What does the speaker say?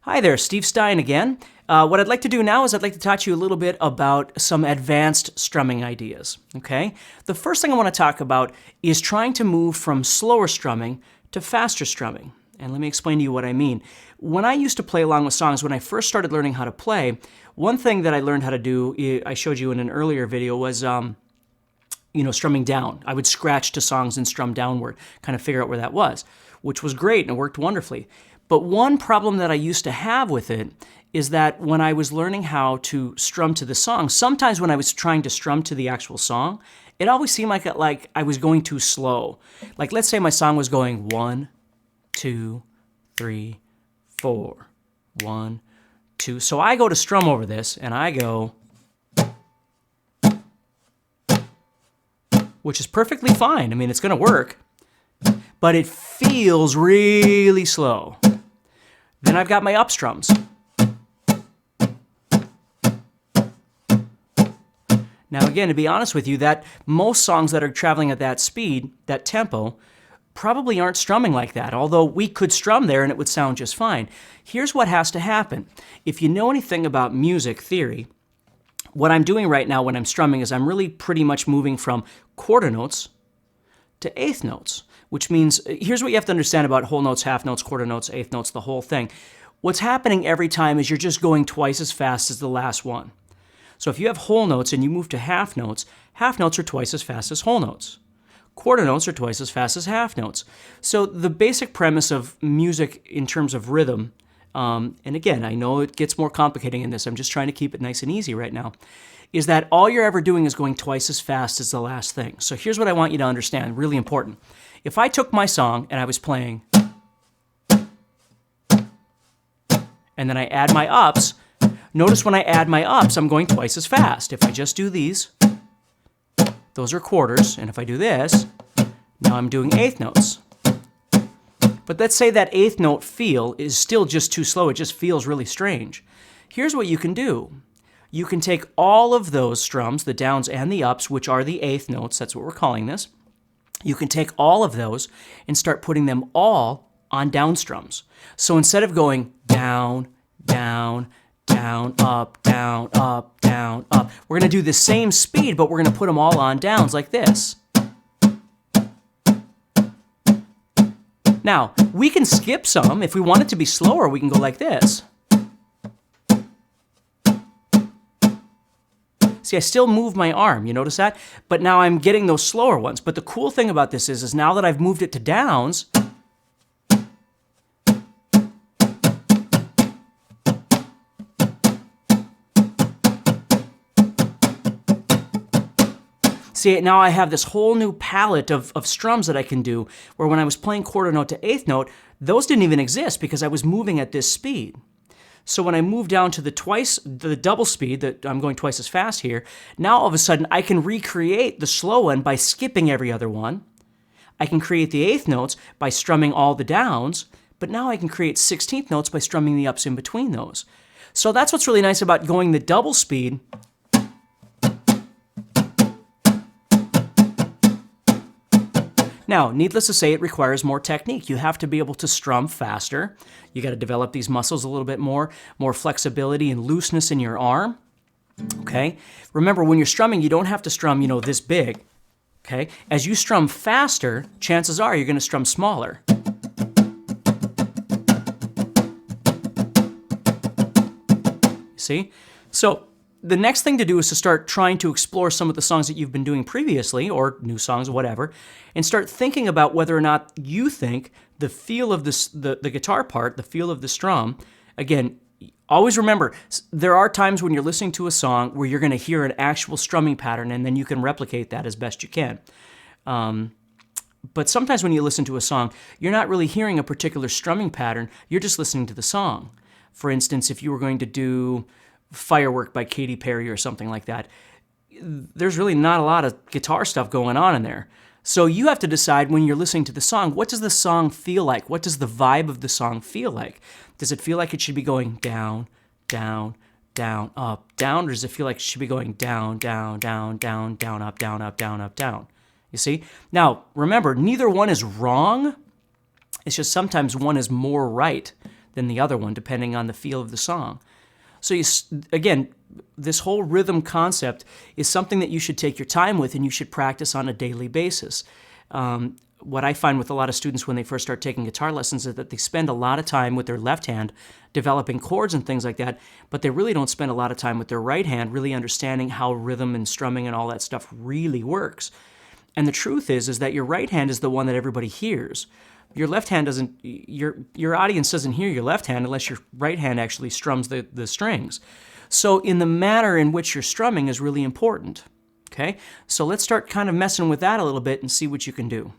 Hi there, Steve Stine again. What I'd like to do now is I'd like to talk to you a little bit about some advanced strumming ideas, okay? The first thing I want to talk about is trying to move from slower strumming to faster strumming. And let me explain to you what I mean. When I used to play along with songs, when I first started learning how to play, one thing that I learned how to do, I showed you in an earlier video, was strumming down. I would scratch to songs and strum downward, kind of figure out where that was, which was great and it worked wonderfully. But one problem that I used to have with it is that when I was learning how to strum to the song, sometimes when I was trying to strum to the actual song, it always seemed like I was going too slow. Like, let's say my song was going 1, 2, 3, 4, 1, 2. So I go to strum over this and I go, which is perfectly fine. I mean, it's going to work, but it feels really slow. Then I've got my up strums. Now again, to be honest with you, that most songs that are traveling at that speed, that tempo, probably aren't strumming like that, although we could strum there and it would sound just fine. Here's what has to happen. If you know anything about music theory, what I'm doing right now when I'm strumming is I'm really pretty much moving from quarter notes to eighth notes, which means, here's what you have to understand about whole notes, half notes, quarter notes, eighth notes, the whole thing. What's happening every time is you're just going twice as fast as the last one. So if you have whole notes and you move to half notes are twice as fast as whole notes. Quarter notes are twice as fast as half notes. So the basic premise of music in terms of rhythm, and again, I know it gets more complicated in this, I'm just trying to keep it nice and easy right now, is that all you're ever doing is going twice as fast as the last thing. So here's what I want you to understand, really important. If I took my song and I was playing, and then I add my ups, notice when I add my ups, I'm going twice as fast. If I just do these, those are quarters, and if I do this, now I'm doing eighth notes. But let's say that eighth note feel is still just too slow, it just feels really strange. Here's what you can do. You can take all of those strums, the downs and the ups, which are the eighth notes, that's what we're calling this. You can take all of those and start putting them all on down strums. So instead of going down, down, down, up, down, up, down, up, we're going to do the same speed, but we're going to put them all on downs like this. Now, we can skip some. If we want it to be slower, we can go like this. See, I still move my arm, you notice that? But now I'm getting those slower ones. But the cool thing about this is now that I've moved it to downs, see, now I have this whole new palette of strums that I can do, where when I was playing quarter note to eighth note, those didn't even exist because I was moving at this speed. So when I move down to the double speed, that I'm going twice as fast here, now all of a sudden I can recreate the slow one by skipping every other one. I can create the eighth notes by strumming all the downs, but now I can create 16th notes by strumming the ups in between those. So that's what's really nice about going the double speed. Now, needless to say, it requires more technique. You have to be able to strum faster. You got to develop these muscles a little bit more flexibility and looseness in your arm. Okay? Remember, when you're strumming, you don't have to strum, this big. Okay? As you strum faster, chances are you're going to strum smaller. See? So, the next thing to do is to start trying to explore some of the songs that you've been doing previously, or new songs, whatever, and start thinking about whether or not you think the feel of the guitar part, the feel of the strum, again, always remember, there are times when you're listening to a song where you're going to hear an actual strumming pattern, and then you can replicate that as best you can. But sometimes when you listen to a song, you're not really hearing a particular strumming pattern, you're just listening to the song. For instance, if you were going to do Firework by Katy Perry or something like that, there's really not a lot of guitar stuff going on in there. So you have to decide when you're listening to the song, what does the song feel like? What does the vibe of the song feel like? Does it feel like it should be going down, down, down, up, down? Or does it feel like it should be going down, down, down, down, down, up, down, up, down, up, down? You see? Now, remember, neither one is wrong. It's just sometimes one is more right than the other one, depending on the feel of the song. So again, this whole rhythm concept is something that you should take your time with and you should practice on a daily basis. What I find with a lot of students when they first start taking guitar lessons is that they spend a lot of time with their left hand developing chords and things like that, but they really don't spend a lot of time with their right hand really understanding how rhythm and strumming and all that stuff really works. And the truth is that your right hand is the one that everybody hears. Your left hand doesn't, your audience doesn't hear your left hand unless your right hand actually strums the strings. So in the manner in which you're strumming is really important. Okay? So let's start kind of messing with that a little bit and see what you can do.